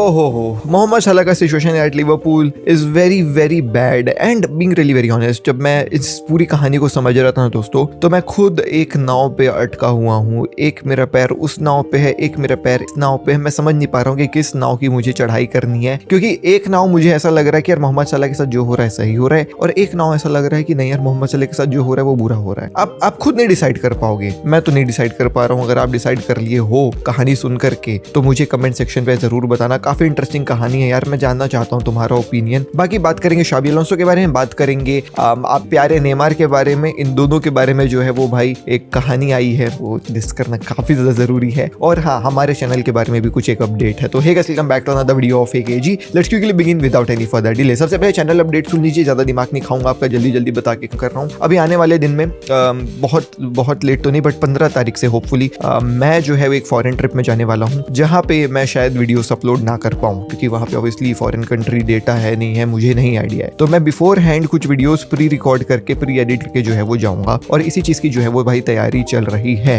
ओहो हो, मोहम्मद सलाह का situation at Liverpool is very very bad and being really very honest, जब मैं इस पूरी कहानी को समझ रहा था दोस्तों, तो मैं खुद एक नाव पे अटका हुआ हूँ। एक मेरा पैर उस नाव पे है, एक मेरा पैर इस नाव पे है। मैं समझ नहीं पा रहा हूँ कि किस नाव की मुझे चढ़ाई करनी है, क्योंकि एक नाव मुझे ऐसा लग रहा है कि यार मोहम्मद सलाह के साथ जो हो रहा है सही हो रहा है, और एक नाव ऐसा लग रहा है कि नहीं यार मोहम्मद सलाह के साथ जो हो रहा है वो बुरा हो रहा है। आप खुद नहीं डिसाइड कर पाओगे, मैं तो नहीं डिसाइड कर पा रहा हूँ। अगर आप डिसाइड कर लिए हो कहानी सुन करके तो मुझे कमेंट सेक्शन पे जरूर बताना। काफी इंटरेस्टिंग कहानी है यार, मैं जानना चाहता हूँ तुम्हारा ओपिनियन। बाकी बात करेंगे शाबी अलोंसो के बारे में, बात करेंगे आप प्यारे नेमार के बारे में। इन दोनों के बारे में जो है वो भाई एक कहानी आई है, वो डिस्कस करना काफी ज्यादा जरूरी है। और हाँ, हमारे चैनल के बारे में भी कुछ एक अपडेट है। तो hey guys, welcome back to another video of AKG. Let's quickly begin without any further delay. सबसे पहले चैनल अपडेट सुन लीजिए, ज्यादा दिमाग नहीं खाऊंगा आपका, जल्दी जल्दी बता के कर रहा हूँ। अभी आने वाले दिन में बहुत लेट तो नहीं, बट 15 तारीख से होपफुली मैं जो है एक फॉरेन ट्रिप में जाने वाला हूँ, जहाँ पे मैं शायद वीडियोस अपलोड ना कर पाऊँ, क्योंकि वहाँ पे ऑब्वियसली फॉरेन कंट्री डेटा है नहीं है, मुझे नहीं आइडिया है। तो मैं बिफोर हैंड कुछ वीडियोस प्री रिकॉर्ड करके प्री एडिट करके जो है वो जाऊंगा, और इसी चीज की जो है वो भाई तैयारी चल रही है।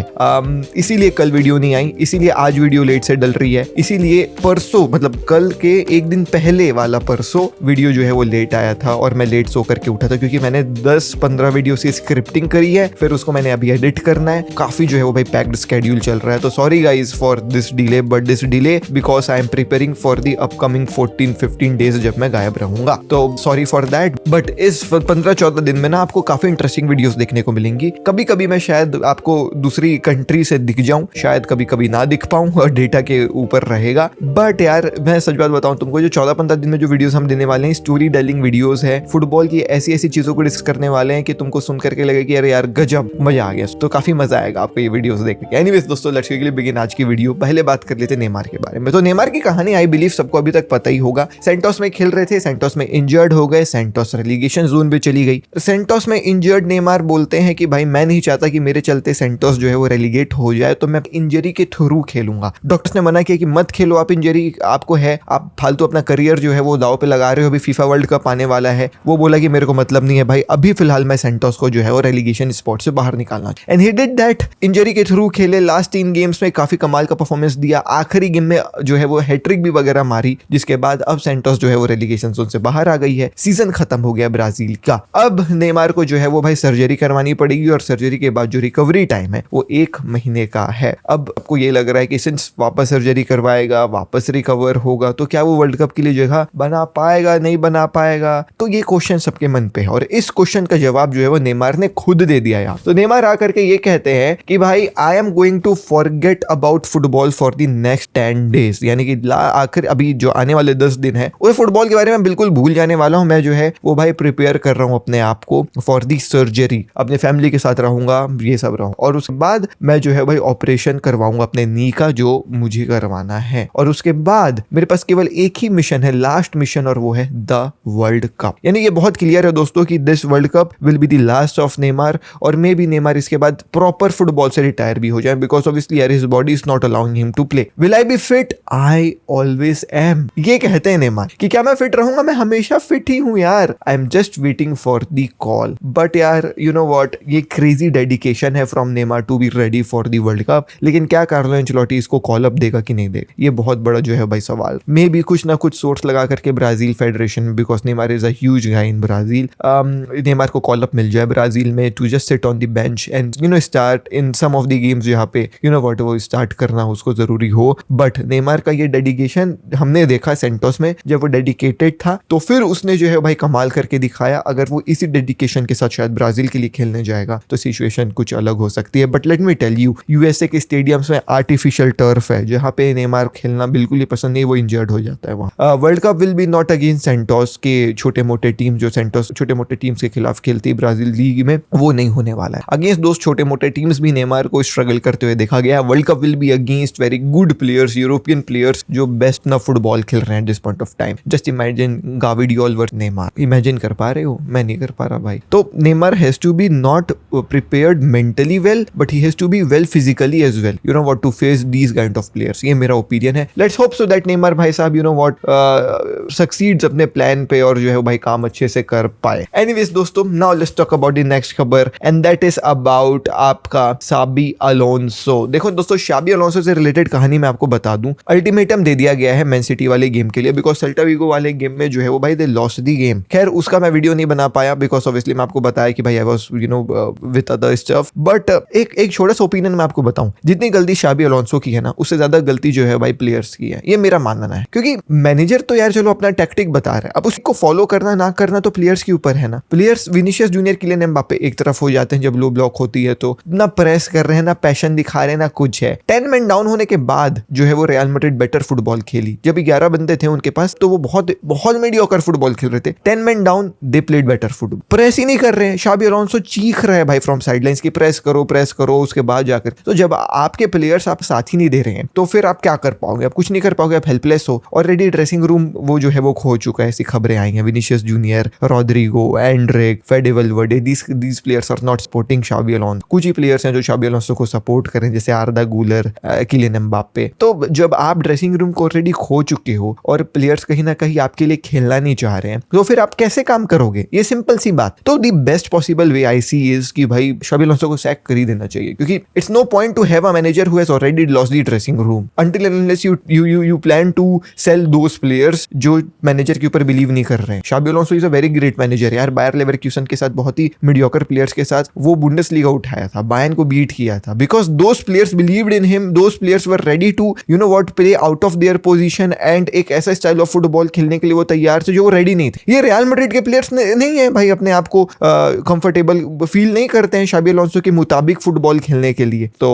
इसीलिए कल वीडियो नहीं आई, इसीलिए आज वीडियो लेट से डल रही है, इसीलिए परसों मतलब कल के एक दिन पहले वाला परसों वीडियो जो है वो लेट आया था, और मैं लेट सो करके उठा था, क्योंकि मैंने 10-15 वीडियो से स्क्रिप्टिंग करी है, फिर उसको मैंने अभी एडिट करना है। काफी जो है वो भाई पैक्ड स्केड्यूल चल रहा है। तो sorry guys for this delay, but this delay because I am preparing for the upcoming 14-15 days जब मैं गायब रहूंगा। तो सॉरी फॉर दैट, बट इस 15-14 दिन में ना आपको काफी इंटरेस्टिंग वीडियोस देखने को मिलेंगी। कभी कभी मैं शायद आपको दूसरी कंट्री से दिख जाऊं, शायद कभी कभी ना दिख पाऊं, और डेटा के ऊपर रहेगा। बट यार मैं सच बात बताऊं तुमको, जो 14-15 दिन में जो वीडियोस हम देने वाले हैं, स्टोरी टेलिंग वीडियोस है, फुटबॉल की ऐसी ऐसी चीजों को डिस्कस करने वाले हैं कि तुमको सुन करके लगे कि यार गजब मजा आ गया। तो काफी मजा आएगा आपको ये वीडियोस देखने के। एनीवेज दोस्तों, लेट्स क्विकली बिगिन आज की वीडियो। पहले बात कर लेते हैं नेमार के बारे में। तो नेमार की कहानी आई बिलीव सबको अभी तक पता ही होगा। सेंटोस में खेल रहे थे, सेंटोस में इंजर्ड हो गए, सेंटोस रेलीगेशन जोन पे चली गई। सेंटोस में इंजर्ड नेमार बोलते हैं कि भाई मैं नहीं चाहता कि मेरे चलते सेंटोस जो है वो रेलीगेट हो जाए, तो मैं इंजरी के थ्रू खेलूंगा। डॉक्टर्स ने मना किया कि मत खेलो आप, इंजरी आपको है, आप फालतू अपना करियर जो है वो दाव पे लगा रहे हो, अभी फीफा वर्ल्ड कप आने वाला है। वो बोला कि मेरे को मतलब नहीं है भाई, अभी फिलहाल मैं सेंटोस को जो है वो रेलीगेशन स्पॉट से बाहर निकालना। And he did that, injury के थ्रू खेले, लास्ट 3 गेम्स में काफी कमाल का परफॉर्मेंस दिया, आखिरी गेम में जो है वो हैट्रिक भी वगैरह मारी, जिसके बाद अब सेंटोस जो है वो रेलीगेशन जोन से बाहर आ गई है। सीजन खत्म हो गया ब्राजील का। अब नेमार को जो है वो भाई सर्जरी करवानी पड़ेगी, और सर्जरी के बाद जो रिकवरी टाइम है वो 1 महीने का है। अब आपको ये लग रहा है कि सिंस वापस सर्जरी करवाएगा, वापस रिकवर होगा, तो क्या वो वर्ल्ड कप के लिए जगह बना पाएगा, नहीं बना पाएगा? तो ये क्वेश्चन सबके मन पे है, और इस क्वेश्चन का जवाब जो है वो नेमार ने खुद दे दिया यार। तो नेमार आकर के ये कहते हैं कि भाई I am going to forget about football for the next 10 days, यानी कि आखिर अभी जो आने वाले 10 दिन है वो फुटबॉल के बारे में बिल्कुल भूल जाने वाला हूं। मैं जो है वो भाई प्रिपेयर कर रहा हूं अपने आप को फॉर दी सर्जरी, अपने फैमिली के साथ रहूंगा, ये सब रहूं, और उसके बाद मैं जो है भाई ऑपरेशन करवाऊंगा अपने नी का, जो मुझे करवाना है। और उसके बाद मेरे पास केवल एक ही मिशन है, लास्ट मिशन, और वो है द वर्ल्ड कप। यानी ये बहुत क्लियर है दोस्तों कि this world cup will be the last of Neymar, और मे बी नेमार इसके बाद प्रॉपर फुटबॉल से रिटायर भी हो जाए, बिकॉज ऑब्वियसली यार his body is not allowing him to play. Will I be fit? I always am, ये कहते हैं नेमार कि क्या मैं फिट रहूंगा? मैं हमेशा फिट ही हूं यार, I am just waiting for the call. But यार यू नो व्हाट, ये क्रेजी डेडिकेशन है from Neymar to be ready for the world cup. लेकिन क्या कार्लो एंचेलोटी इसको कॉल अप देगा कि नहीं देगा, ये बहुत बड़ा जो है भाई सवाल। मे बी कुछ ना कुछ सोर्स लगा करके Brazil federation, because Neymar is a huge guy in Brazil, Neymar को कॉल अप मिल जाए ब्राजील में to just sit on the bench and you know start in some of the games, जहाँ पे यू नो व्हाट वो start करना उसको जरूरी हो। बट नेमार का ये डेडिकेशन हमने देखा सेंटोस में, जब वो डेडिकेटेड था तो फिर उसने जो है भाई कमाल करके दिखाया। अगर वो इसी डेडिकेशन के साथ शायद ब्राजील के लिए खेलने जाएगा तो सिचुएशन कुछ अलग हो सकती है। But let me tell you, USA के स्टेडियम्स में आर्टिफिशियल टर्फ है, जहाँ पे नेमार खेलना बिल्कुल ही पसंद नहीं, वो इंजर्ड हो जाता है वहाँ। World cup will be not against Santos के छोटे मोटे टीम, जो सेंटोस छोटे मोटे टीम्स के खिलाफ खेलती है ब्राजील लीग में, वो नहीं होने वाला है। अगेंस्ट दोस्त छोटे मोटे टीम्स भी नेमार को स्ट्रगल करते हुए देखा गया। World cup will be against very good players, European players जो बेस्ट ना फुटबॉल खेल रहे हैं this point of time. Just imagine Gavi Deol versus Neymar, imagine कर पा रहे हो? मैं नहीं कर पा रहा भाई। तो Neymar has to be not prepared mentally well, but he has to be well physically as well, you know what, to face these kind of players. ये मेरा ओपिनियन है। Let's hope so that Neymar भाई साहब you know what succeeds अपने plan पे, और जो है भाई काम अच्छे से कर पाए। एनीवेज दोस्तों, now let's talk about the next खबर, एंड दैट इज अबाउट आपका शाबी अलोंसो। देखो दोस्तों, शाबी अलोंसो से रिलेटेड कहानी मैं आपको बता दूं। अल्टीमेटम दे दिया लिया गया है मैन सिटी वाले गेम के लिए, बिकॉज सेल्टा विगो वाले गेम में जो है वो भाई दे लॉस्ट दी गेम। खैर उसका मैं वीडियो नहीं बना पाया बिकॉज ऑब्वियसली मैं आपको बताया कि भाई I was with other stuff. But एक छोटा सा ओपिनियन मैं आपको बताऊं, जितनी गलती शाबी अलोंसो की है ना, उससे ज्यादा गलती जो है भाई प्लेयर्स की है, ये मेरा मानना है। क्योंकि मैनेजर तो यार चलो अपना टैक्टिक बता रहा है, अब उसको फॉलो करना ना करना तो प्लेयर्स के ऊपर है ना। प्लेयर्स विनीशियस जूनियर के लिए एम्बापे एक तरफ हो जाते हैं जब लो ब्लॉक होती है, तो ना प्रेस कर रहे हैं, ना पैशन दिखा रहे हैं, ना कुछ है। 10 मैन डाउन होने के बाद जो है वो रियल मैड्रिड बेटर फुटबॉल खेली। जब 11 बंदे थे उनके पास तो वो बहुत बहुत मीडियोकर फुटबॉल खेल रहे थे। 10 man down they played better football. Press ही नहीं कर रहे हैं, शाबी अलोंसो चीख रहे हैं भाई फ्रॉम साइडलाइंस की प्रेस करो उसके बाद जाकर। तो जब आपके प्लेयर्स आप साथ ही नहीं दे रहे हैं तो फिर आप क्या कर पाओगे? आप कुछ नहीं कर पाओगे, आप हेल्पलेस हो। ऑलरेडी ड्रेसिंग रूम वो जो है वो खो चुका है, ऐसी खबरें आई हैं। Vinicius Junior, Rodrygo, Endrick, Fede Valverde, these players are not supporting Xabi Alonso. कुछ ही प्लेयर्स हैं जो शाबी अलोंसो को सपोर्ट करें, जैसे आर्दा गूलर, किलियन एम्बापे। तो जब आप ड्रेसिंग रूम को ऑलरेडी खो चुके हो और प्लेयर्स कहीं ना कहीं आपके लिए खेलना नहीं चाह रहे हैं, तो फिर आप कैसे काम करोगे? ये सिंपल सी बात। तो the best possible way I see is कि भाई शाबी अलोंसो को सैक कर ही देना चाहिए, क्योंकि it's no point to have a manager who has already lost the dressing room until and unless you plan to sell those players जो manager के ऊपर बिलीव नहीं कर रहे हैं। Xabi Alonso is a very great manager यार। Bayer Leverkusen के साथ बहुत ही मीडियोकर प्लेयर्स के साथ वो बुंडेसलीगा उठाया था, बायर्न को बीट किया था, because those players believed in him, those players were ready to play out of their position and एक ऐसा स्टाइल ऑफ फुटबॉल खेलने के लिए वो तैयार थे जो वो रेडी नहीं थे। ये रियल मैड्रिड के प्लेयर्स नहीं है भाई, अपने आप को कंफर्टेबल फील नहीं करते हैं शाबी अलोंसो के मुताबिक फुटबॉल खेलने के लिए। तो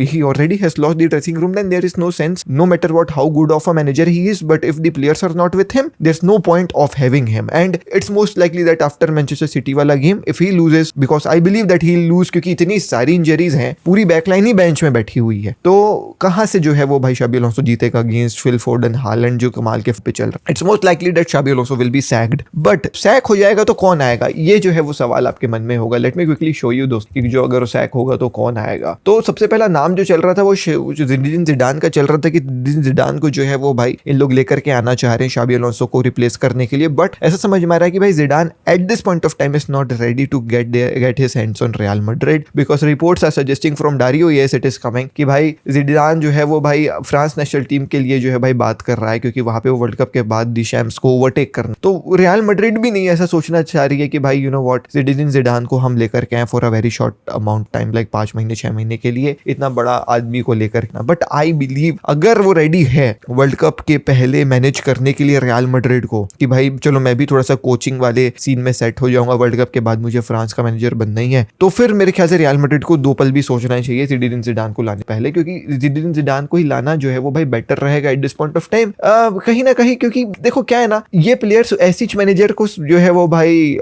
he already has lost the dressing room, then there is no sense, no matter what how good of a manager he is, but if the players are not with him, there's no point of having him. And it's most likely that after Manchester City वाला game, if he loses, because I believe that he'll lose, क्योंकि इतनी सारी injuries हैं, पूरी backline ही bench में बैठी हुई है, तो कहां से जो है वो भाई शाबी अलोंसो जीतेगा अगेंस्ट फिल फोर्डन, हालैंड जो कमाल के पे चल रहा है। It's most likely that Xabi Alonso will be sacked, but sack हो जाएगा तो कौन आएगा, ये जो है वो सवाल आपके मन में होगा। Let me quickly show you दोस्त कि जो अगर सैक होगा तो कौन आएगा। तो सबसे पहला नाम जो चल रहा था वो ज़िनेडिन ज़िडान का चल रहा था कि ज़िडान को जो है वो भाई इन लोग लेकर के आना चाह रहे हैं शाबी अलोंसो को रिप्लेस करने के लिए। बट ऐसा समझ में आ रहा है कि भाई Zidane at this point of time is not ready to get his hands on Real Madrid, because reports are suggesting from Dario yes it is coming कि भाई ज़िडान जो है वो भाई फ्रांस नेशनल टीम के लिए जो है भाई बात कर रहा है, क्योंकि वहां पे वो वर्ल्ड कप के बाद डिशैम्स को ओवरटेक करना। तो रियल मैड्रिड भी नहीं ऐसा सोचना चाह रही है कि भाई ज़िनेडिन ज़िडान को हम लेकर के आए for a very short amount time, like 5 महीने 6 महीने के लिए, इतना बड़ा आदमी को लेकर। बट आई बिलीव अगर वो रेडी है वर्ल्ड कप के पहले मैनेज करने के लिए रियल मैड्रिड को, कि भाई चलो मैं भी थोड़ा सा कोचिंग वाले सीन में सेट हो जाऊंगा, वर्ल्ड कप के बाद मुझे फ्रांस का मैनेजर बनना ही है, तो फिर मेरे ख्याल से रियल मैड्रिड को 2 पल भी सोचना चाहिए ज़िनेडिन ज़िडान को लाने पहले, क्योंकि ज़िनेडिन ज़िडान को ही लाना जो है वो भाई बेटर रहेगा eight this point of time, कहीं ना कहीं। क्योंकि देखो क्या है ना, ये प्लेयर्स ऐसी मैनेजर को जो है वो भाई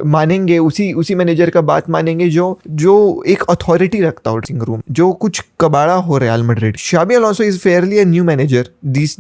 मानेंगे, उसी मैनेजर का बात मानेंगे जो एक अथॉरिटी रखता हो ड्रेसिंग रूम, जो कुछ कबाड़ा हो Real Madrid. Xabi Alonso is fairly a new manager,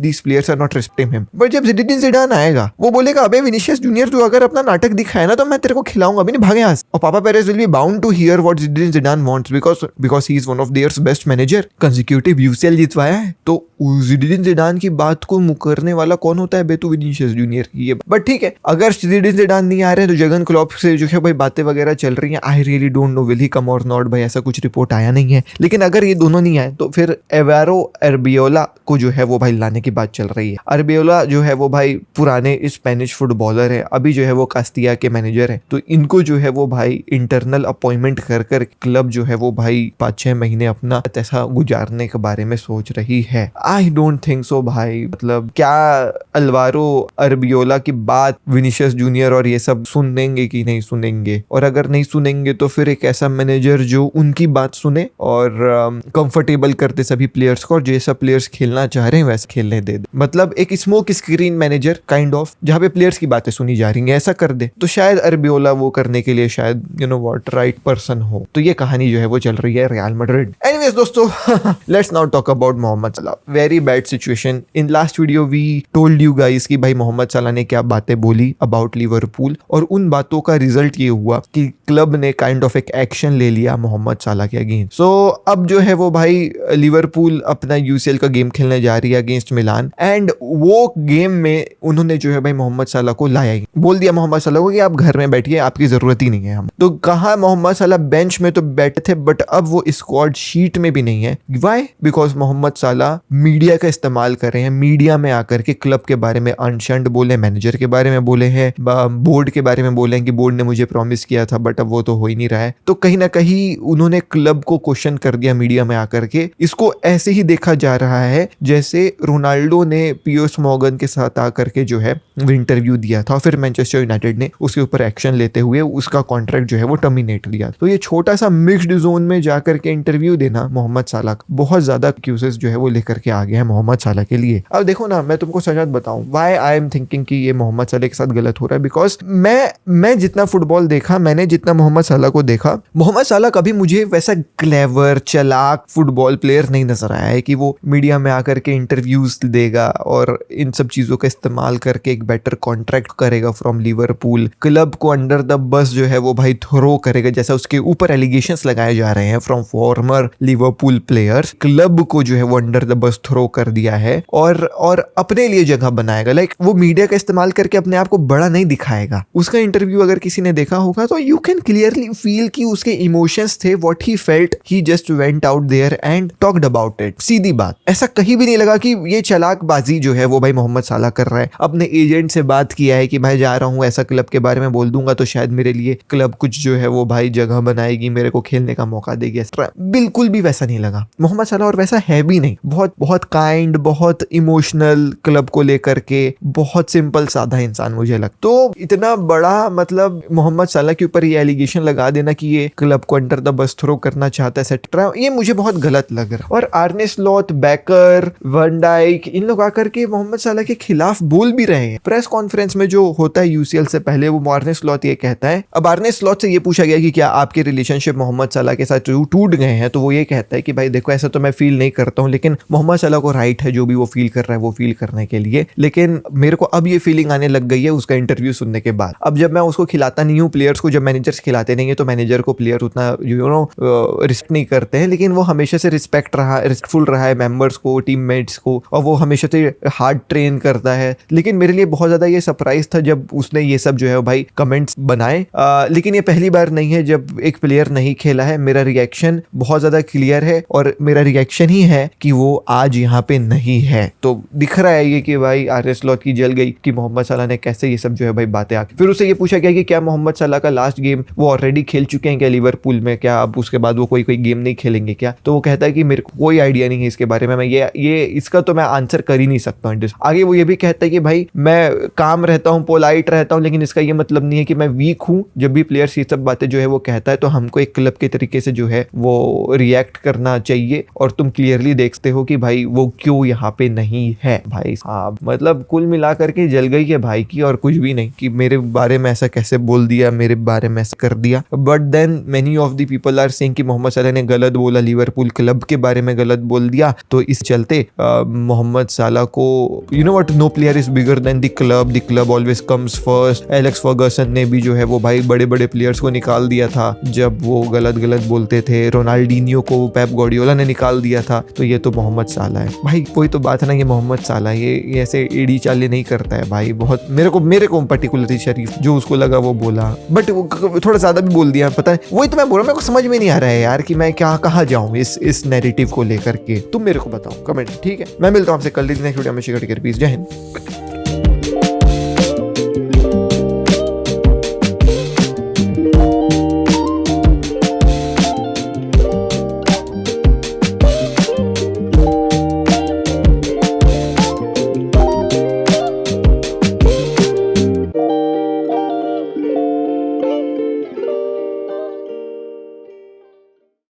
these players are not respecting him, but जब ज़िनेडिन ज़िडान आएगा वो बोलेगा अबे विनीशियस जूनियर तू अगर अपना नाटक दिखाए ना तो मैं तेरे को खिलाऊंगा, अभी नहीं भागे यहाँ से। और पापा Perez will be bound to hear what Zinedine Zidane wants, because he is one of theirs best manager, consecutive UCL जितवाया है। तो ज़िनेडिन ज़िडान की बात को मुकरने वाला कौन होता है? बेतु विनीशियस जूनियर की ये। बट ठीक है, अगर ज़िनेडिन ज़िडान नहीं आ रहे हैं तो जर्गन क्लॉप से जो है भाई बातें वगैरह चल रही हैं। I really don't know will he come और नॉट, भाई ऐसा कुछ रिपोर्ट आया नहीं है। लेकिन अगर ये दोनों नहीं आए तो फिर एवारो अरबियोला को जो है वो भाई लाने की बात चल रही है। अरबियोला जो है वो भाई पुराने स्पेनिश फुटबॉलर है, अभी जो है वो कास्टिया के मैनेजर है, तो इनको जो है वो भाई इंटरनल अपॉइंटमेंट कर क्लब जो है वो भाई 5-6 महीने अपना पैसा गुजारने के बारे में सोच रही है। आई डोंट थिंक सो भाई, मतलब क्या अल्वारो अरबियोला की बात विनीशियस जूनियर और ये सब सुन लेंगे कि नहीं सुनेंगे? और अगर नहीं सुनेंगे तो फिर एक ऐसा मैनेजर जो उनकी बात सुने और कंफर्टेबल करते सभी प्लेयर्स को, और जैसा प्लेयर्स खेलना चाह रहे हैं वैसे खेलने दे। मतलब एक smoke screen manager kind of, जहाँ पे प्लेयर्स की बातें सुनी जा रही हैं, ऐसा कर दे तो शायद अरबियोला वो करने के लिए शायद राइट पर्सन हो। तो ये कहानी जो है वो चल रही है रियल मैड्रिड। एनीवेज दोस्तों, let's now talk about Mohamed Salah. Very bad situation. In last video we told you guys कि भाई मोहम्मद सलाह ने क्या बातें बोली अबाउट लिवरपूल, और उन बातों का रिजल्ट ये हुआ कि क्लब ने काइंड ऑफ एक एक्शन ले लिया मोहम्मद सलाह के अगेंस्ट। सो अब जो है वो भाई लिवरपूल अपना यूसीएल का गेम खेलने जा रही है अगेंस्ट मिलान, एंड वो गेम में उन्होंने जो है भाई मोहम्मद सलाह को लाया, बोल दिया मोहम्मद सलाह को कि आप घर में बैठिए, आपकी जरूरत ही नहीं है हम। तो कहा मोहम्मद सलाह बेंच में तो बैठे थे, बट अब वो स्क्वाड शीट में भी नहीं है। व्हाई? बिकॉज मोहम्मद सलाह मीडिया का इस्तेमाल कर रहे हैं, मीडिया में आकर के क्लब के बारे में अनशंड बोले, मैनेजर के बारे में बोले हैं, बोर्ड के बारे में बोले हैं कि बोर्ड ने मुझे प्रॉमिस किया था बट अब वो तो हो ही नहीं रहा है। तो कहीं ना कहीं उन्होंने क्लब को क्वेश्चन कर दिया मीडिया में आकर के। इसको ऐसे ही देखा जा रहा है जैसे रोनाल्डो ने पियर्स मॉर्गन के साथ आकर के जो है वो इंटरव्यू दिया था, फिर मैनचेस्टर यूनाइटेड ने उसके ऊपर एक्शन लेते हुए उसका कॉन्ट्रैक्ट जो है वो टर्मिनेट किया। तो ये छोटा सा मिक्स्ड जोन में जाकर के इंटरव्यू देना मोहम्मद साला बहुत ज्यादा एक्यूजेस जो है वो लेकर के आ गया है मोहम्मद साला के लिए। अब देखो ना, मैं तुमको सच बताऊं व्हाई आई एम थिंकिंग कि ये मोहम्मद साला के साथ गलत हो रहा है, बिकॉज मैं जितना फुटबॉल देखा, मैंने जितना मोहम्मद साला को देखा, मोहम्मद साला कभी मुझे वैसा क्लेवर चालाक फुटबॉल प्लेयर नहीं नजर आया है कि वो मीडिया में आकर के इंटरव्यूज देगा और इन सब चीजों का इस्तेमाल करके एक बेटर कॉन्ट्रैक्ट करेगा फ्रॉम लिवरपूल, क्लब को अंडर द बस जो है वो भाई थ्रो करेगा, जैसा उसके ऊपर एलिगेशंस लगाए जा रहे हैं from farmer Liverpool players. Club को जो है वो अंडर द बस थ्रो कर दिया है और अपने लिए जगह बनाएगा। लाइक वो मीडिया का इस्तेमाल करके अपने आप को बड़ा नहीं दिखाएगा। उसका इंटरव्यू अगर किसी ने देखा होगा तो यू कैन क्लियरली फील कि उसके इमोशंस थे, what he felt, he just went out there and talked about it. सीधी बात, ऐसा कहीं भी नहीं लगा कि ये चालाकबाजी जो है वो भाई मोहम्मद साला कर रहा है। अपने एजेंट से बात किया है कि भाई जा रहा हूँ, ऐसा क्लब के बारे में बोल दूंगा तो शायद मेरे लिए क्लब कुछ जो है वो भाई जगह बनाएगी, मेरे को खेलने का मौका देगी। बिल्कुल भी वैसा नहीं लगा मोहम्मद साला, और वैसा है भी नहीं। बहुत बहुत काइंड, बहुत इमोशनल क्लब को लेकर के, बहुत सिंपल साधा इंसान मुझे लगता। तो इतना बड़ा मतलब मोहम्मद साला के ऊपर ये एलिगेशन लगा देना कि ये क्लब को अंडर द बस थ्रो करना चाहता है सेट्रा, ये मुझे बहुत गलत लग रहा है। और Arne Slot, Becker, van Dijk, इन लोग आकर के मोहम्मद साला के खिलाफ बोल भी रहे हैं। प्रेस कॉन्फ्रेंस में जो होता है यूसीएल से पहले, वो आर्ने स्लॉट ये कहता है, अब आर्ने स्लॉट से ये पूछा गया कि क्या आपके रिलेशनशिप मोहम्मद साला के साथ टूट गए हैं, तो वो ये कहता है कि भाई देखो ऐसा तो मैं फील नहीं करता हूँ, लेकिन मोहम्मद साला को राइट है जो भी वो फील कर रहा है वो फील करने के लिए, लेकिन मेरे को अब ये फीलिंग आने लग गई है उसका इंटरव्यू सुनने के बाद। अब जब मैं उसको खिलाता नहीं हूँ प्लेयर्स को, जब मैनेजर्स खिलाते नहीं है तो मैनेजर को प्लेयर उतना रिस्पेक्ट नहीं करते हैं, लेकिन वो हमेशा से रिस्पेक्टफुल रहा है मेंबर्स को, टीममेट्स को, और वो हमेशा से हार्ड ट्रेन करता है। लेकिन मेरे लिए बहुत ज्यादा ये सरप्राइज था जब उसने ये सब जो है भाई कमेंट्स बनाए। लेकिन ये पहली बार नहीं है जब एक प्लेयर नहीं खेला है। मेरा रिएक्शन बहुत ज्यादा क्लियर है और मेरा रिएक्शन ही है कि वो आज यहाँ पे नहीं है। तो दिख रहा है ये कि भाई आर्ने स्लॉट की जल गई कि मोहम्मद साला ने कैसे ये सब जो है भाई बातें आके। फिर उसे ये पूछा गया कि क्या मोहम्मद साला का लास्ट गेम वो ऑलरेडी खेल चुके हैं क्या लिवरपूल में, क्या अब उसके बाद वो कोई गेम नहीं खेलेंगे क्या? तो वो कहता है कि मेरे को कोई आइडिया नहीं है इसके बारे में, मैं ये इसका तो मैं आंसर कर ही नहीं सकता हूँ। आगे वो ये भी कहता है कि भाई मैं काम रहता हूँ, पोलाइट रहता हूँ, लेकिन इसका ये मतलब नहीं है कि मैं वीक हूँ। जब भी प्लेयर्स ये सब बातें जो है वो कहता है तो हमको एक क्लब के तरीके से जो है वो रिएक्ट करना चाहिए, और तुम क्लियरली देखते हो कि भाई वो क्यों यहाँ पे नहीं है। भाई साहब मतलब कुल मिला करके जल गई है भाई की, और कुछ भी नहीं कि मेरे बारे में ऐसा कैसे बोल दिया, मेरे बारे में ऐसा कर दिया। But then many of the people are saying कि मोहम्मद साला ने गलत बोला, लिवरपूल क्लब के बारे में गलत बोल दिया। तो इस चलते मोहम्मद साला को you know what, no player is bigger than the club always comes first. Alex Ferguson ने भी जो है वो भाई बड़े बड़े प्लेयर्स को निकाल दिया था जब वो गलत बोलते थे। रोनाल्डिनियो को पेप गार्डियोला ने निकाल दिया था। तो ये तो मोहम्मद साला है भाई। कोई तो बात है ना, ये मोहम्मद साला ये ऐसे एड़ी चाले नहीं करता है भाई। बहुत मेरे को पर्टिकुलरली शरीफ जो उसको लगा वो बोला, बट वो थोड़ा ज्यादा भी बोल दिया, पता है। वही तो मैं बोल रहा हूँ, मेरे को समझ में नहीं आ रहा है यार कि मैं कहाँ जाऊँ इस नैरेटिव को लेकर के। तुम मेरे को बताओ कमेंट, ठीक है? मैं मिलता हूँ आपसे कल नेक्स्ट वीडियो में। जय हिंद।